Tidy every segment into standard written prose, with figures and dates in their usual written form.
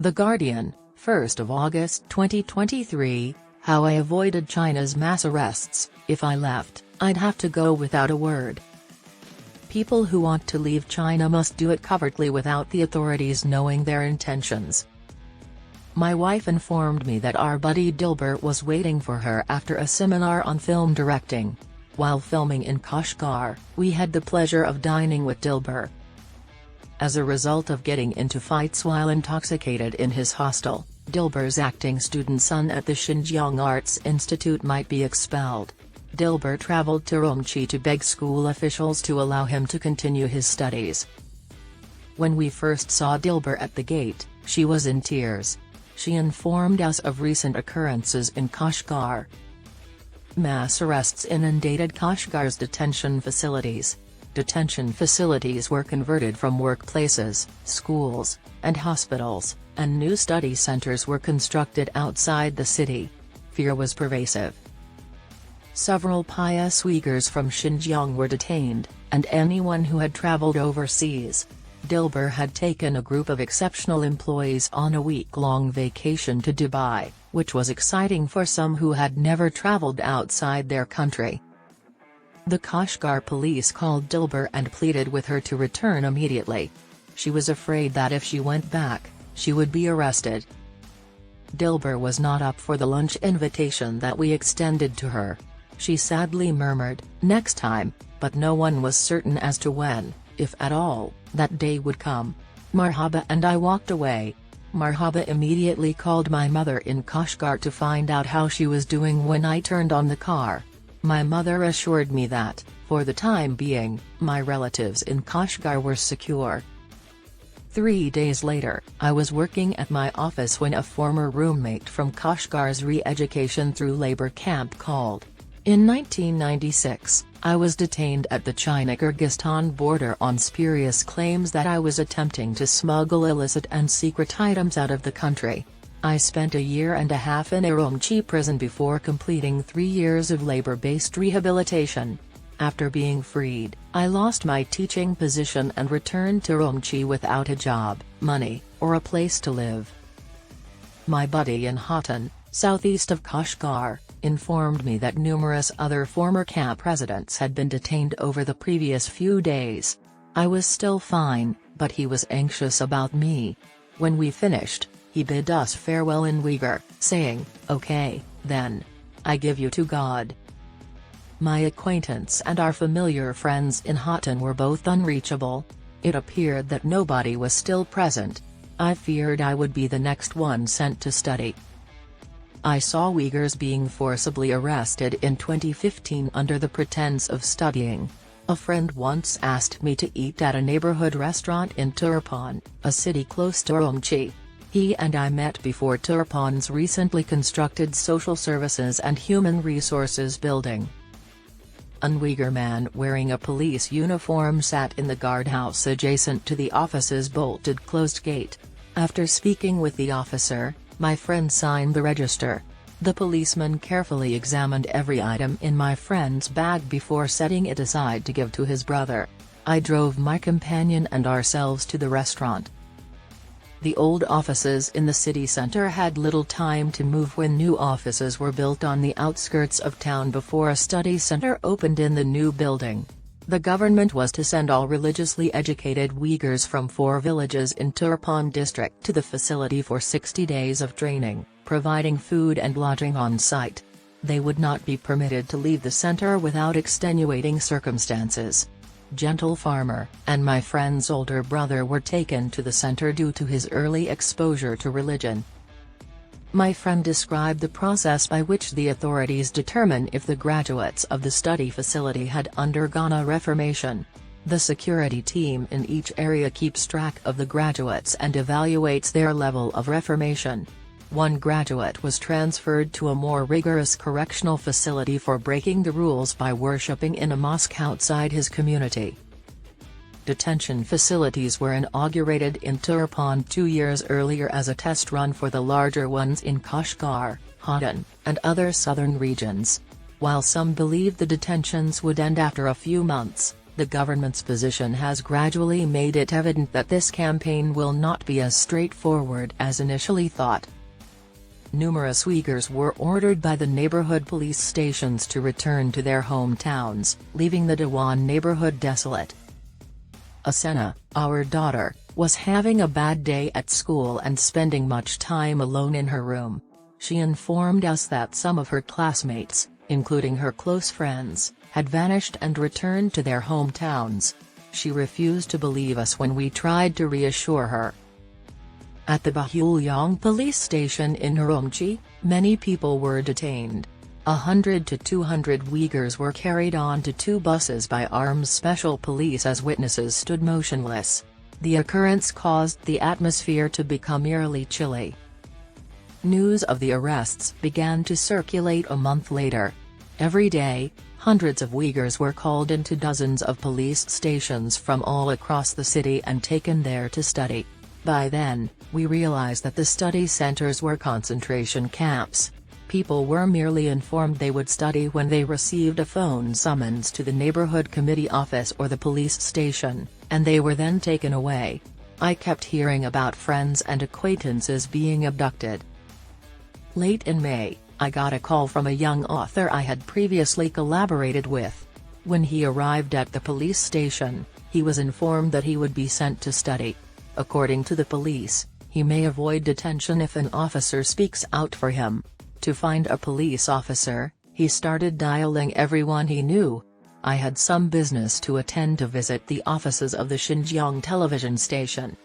The Guardian, 1st of August 2023, How I Avoided China's Mass Arrests. If I left, I'd have to go without a word. People who want to leave China must do it covertly without the authorities knowing their intentions. My wife informed me that our buddy Dilber was waiting for her after a seminar on film directing. While filming in Kashgar, we had the pleasure of dining with Dilber. As a result of getting into fights while intoxicated in his hostel, Dilber's acting student son at the Xinjiang Arts Institute might be expelled. Dilber traveled to Urumqi to beg school officials to allow him to continue his studies. When we first saw Dilber at the gate, she was in tears. She informed us of recent occurrences in Kashgar. Mass arrests inundated Kashgar's detention facilities. Detention facilities were converted from workplaces, schools, and hospitals, and new study centers were constructed outside the city. Fear was pervasive. Several pious Uyghurs from Xinjiang were detained, and anyone who had traveled overseas. Dilber had taken a group of exceptional employees on a week-long vacation to Dubai, which was exciting for some who had never traveled outside their country. The Kashgar police called Dilber and pleaded with her to return immediately. She was afraid that if she went back, she would be arrested. Dilber was not up for the lunch invitation that we extended to her. She sadly murmured, "Next time," but no one was certain as to when, if at all, that day would come. Marhaba, and I walked away. Marhaba immediately called my mother in Kashgar to find out how she was doing. When I turned on the car, my mother assured me that, for the time being, my relatives in Kashgar were secure. 3 days later, I was working at my office when a former roommate from Kashgar's re-education through labor camp called. In 1996, I was detained at the China-Kyrgyzstan border on spurious claims that I was attempting to smuggle illicit and secret items out of the country. I spent a year and a half in Urumqi prison before completing 3 years of labor-based rehabilitation. After being freed, I lost my teaching position and returned to Urumqi without a job, money, or a place to live. My buddy in Hotan, southeast of Kashgar, informed me that numerous other former camp residents had been detained over the previous few days. I was still fine, but he was anxious about me. When we finished, he bid us farewell in Uyghur, saying, "Okay, then. I give you to God." My acquaintance and our familiar friends in Hotan were both unreachable. It appeared that nobody was still present. I feared I would be the next one sent to study. I saw Uyghurs being forcibly arrested in 2015 under the pretense of studying. A friend once asked me to eat at a neighborhood restaurant in Turpan, a city close to Urumqi. He and I met before Turpan's recently constructed social services and human resources building. An Uyghur man wearing a police uniform sat in the guardhouse adjacent to the office's bolted closed gate. After speaking with the officer, my friend signed the register. The policeman carefully examined every item in my friend's bag before setting it aside to give to his brother. I drove my companion and ourselves to the restaurant. The old offices in the city center had little time to move when new offices were built on the outskirts of town before a study center opened in the new building. The government was to send all religiously educated Uyghurs from 4 villages in Turpan district to the facility for 60 days of training, providing food and lodging on site. They would not be permitted to leave the center without extenuating circumstances. Gentle Farmer and my friend's older brother were taken to the center due to his early exposure to religion. My friend described the process by which the authorities determine if the graduates of the study facility had undergone a reformation. The security team in each area keeps track of the graduates and evaluates their level of reformation. One graduate was transferred to a more rigorous correctional facility for breaking the rules by worshipping in a mosque outside his community. Detention facilities were inaugurated in Turpan 2 years earlier as a test run for the larger ones in Kashgar, Hotan, and other southern regions. While some believed the detentions would end after a few months, The government's position has gradually made it evident that this campaign will not be as straightforward as initially thought. Numerous Uyghurs were ordered by the neighborhood police stations to return to their hometowns, leaving the Dewan neighborhood desolate. Asena, our daughter, was having a bad day at school and spending much time alone in her room. She informed us that some of her classmates, including her close friends, had vanished and returned to their hometowns. She refused to believe us when we tried to reassure her. At the Bahulyang police station in Urumqi, many people were detained. 100 to 200 Uyghurs were carried onto 2 buses by armed special police as witnesses stood motionless. The occurrence caused the atmosphere to become eerily chilly. News of the arrests began to circulate a month later. Every day, hundreds of Uyghurs were called into dozens of police stations from all across the city and taken there to study. By then, we realized that the study centers were concentration camps. People were merely informed they would study when they received a phone summons to the neighborhood committee office or the police station, and they were then taken away. I kept hearing about friends and acquaintances being abducted. Late in May, I got a call from a young author I had previously collaborated with. When he arrived at the police station, he was informed that he would be sent to study. According to the police, he may avoid detention if an officer speaks out for him. To find a police officer, he started dialing everyone he knew. I had some business to attend to visit the offices of the Xinjiang television station.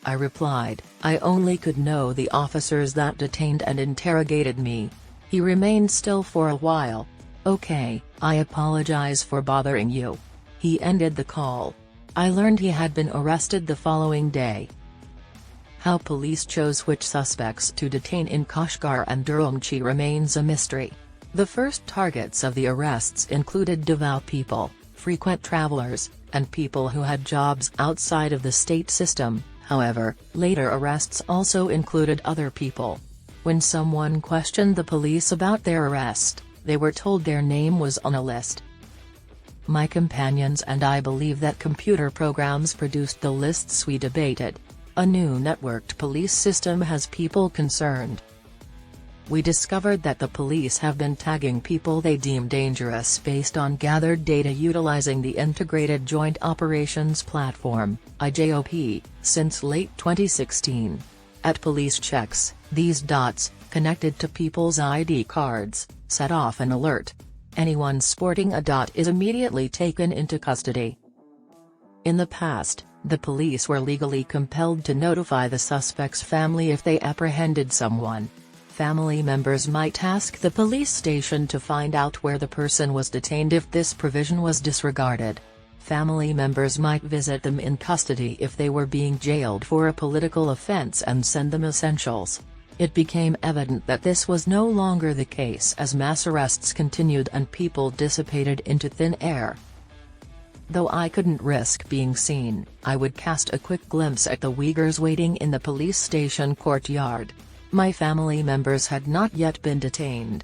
I replied, I only could know the officers that detained and interrogated me. He remained still for a while. Okay, I apologize for bothering you. He ended the call. I learned he had been arrested the following day. How police chose which suspects to detain in Kashgar and Urumqi remains a mystery. The first targets of the arrests included devout people, frequent travelers, and people who had jobs outside of the state system. However, later arrests also included other people. When someone questioned the police about their arrest, they were told their name was on a list. My companions and I believe that computer programs produced the lists we debated. A new networked police system has people concerned. We discovered that the police have been tagging people they deem dangerous based on gathered data utilizing the Integrated Joint Operations Platform, IJOP, since late 2016. At police checks, these dots, connected to people's ID cards, set off an alert. Anyone sporting a dot is immediately taken into custody. In the past, the police were legally compelled to notify the suspect's family if they apprehended someone. Family members might ask the police station to find out where the person was detained if this provision was disregarded. Family members might visit them in custody if they were being jailed for a political offense and send them essentials. It became evident that this was no longer the case as mass arrests continued and people dissipated into thin air. Though I couldn't risk being seen, I would cast a quick glimpse at the Uyghurs waiting in the police station courtyard. My family members had not yet been detained.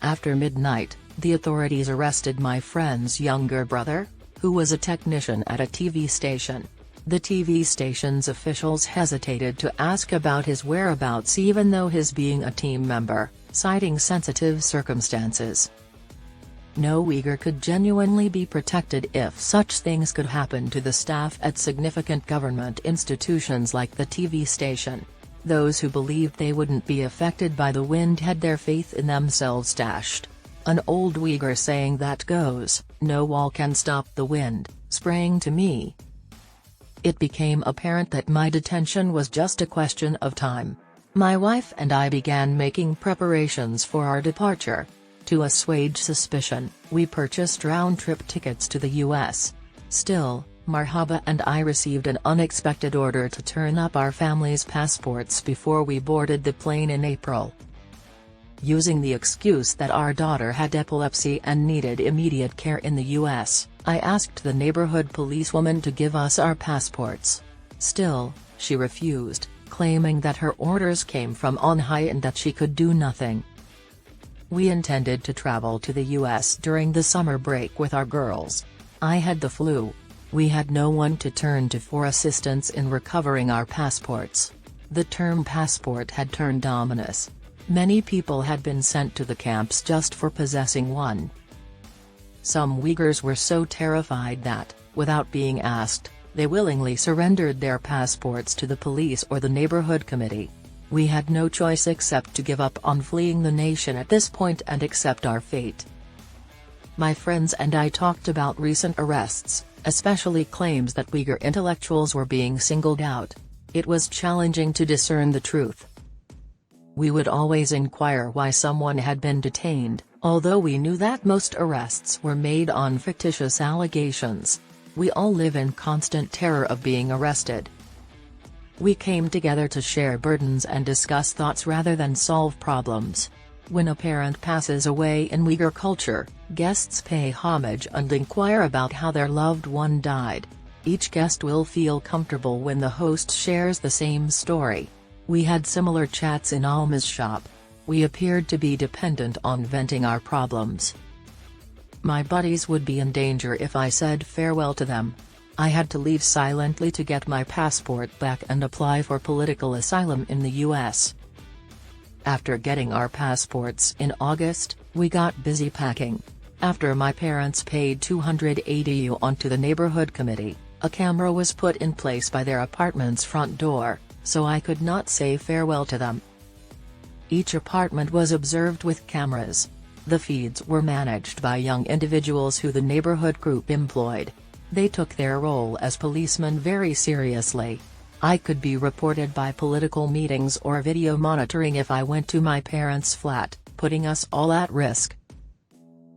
After midnight, the authorities arrested my friend's younger brother, who was a technician at a TV station. The TV station's officials hesitated to ask about his whereabouts even though his being a team member, citing sensitive circumstances. No Uyghur could genuinely be protected if such things could happen to the staff at significant government institutions like the TV station. Those who believed they wouldn't be affected by the wind had their faith in themselves dashed. An old Uyghur saying that goes, "No wall can stop the wind," sprang to me. It became apparent that my detention was just a question of time. My wife and I began making preparations for our departure. To assuage suspicion, we purchased round-trip tickets to the U.S. Still, Marhaba and I received an unexpected order to turn up our family's passports before we boarded the plane in April. Using the excuse that our daughter had epilepsy and needed immediate care in the U.S., I asked the neighborhood policewoman to give us our passports. Still, she refused, claiming that her orders came from on high and that she could do nothing. We intended to travel to the U.S. during the summer break with our girls. I had the flu. We had no one to turn to for assistance in recovering our passports. The term passport had turned ominous. Many people had been sent to the camps just for possessing one. Some Uyghurs were so terrified that, without being asked, they willingly surrendered their passports to the police or the neighborhood committee. We had no choice except to give up on fleeing the nation at this point and accept our fate. My friends and I talked about recent arrests, especially claims that Uyghur intellectuals were being singled out. It was challenging to discern the truth. We would always inquire why someone had been detained, although we knew that most arrests were made on fictitious allegations. We all live in constant terror of being arrested. We came together to share burdens and discuss thoughts rather than solve problems. When a parent passes away in Uyghur culture, guests pay homage and inquire about how their loved one died. Each guest will feel comfortable when the host shares the same story. We had similar chats in Alma's shop. We appeared to be dependent on venting our problems. My buddies would be in danger if I said farewell to them. I had to leave silently to get my passport back and apply for political asylum in the US. After getting our passports in August, we got busy packing. After my parents paid 280 yuan to the neighborhood committee, a camera was put in place by their apartment's front door, so I could not say farewell to them. Each apartment was observed with cameras. The feeds were managed by young individuals who the neighborhood group employed. They took their role as policemen very seriously. I could be reported by political meetings or video monitoring if I went to my parents' flat, putting us all at risk.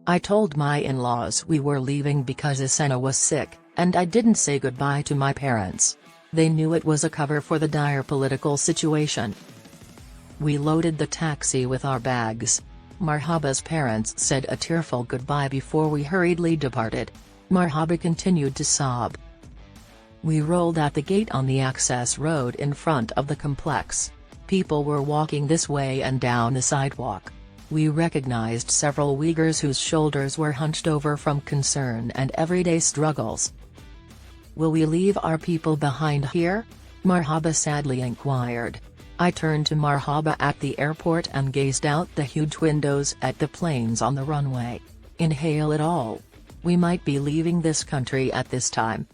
I told my in-laws we were leaving because Asena was sick, and I didn't say goodbye to my parents. They knew it was a cover for the dire political situation. We loaded the taxi with our bags. Marhaba's parents said a tearful goodbye before we hurriedly departed. Marhaba continued to sob. We rolled at the gate on the access road in front of the complex. People were walking this way and down the sidewalk. We recognized several Uyghurs whose shoulders were hunched over from concern and everyday struggles. "Will we leave our people behind here?" Marhaba sadly inquired. I turned to Marhaba at the airport and gazed out the huge windows at the planes on the runway. "Inhale it all. We might be leaving this country at this time."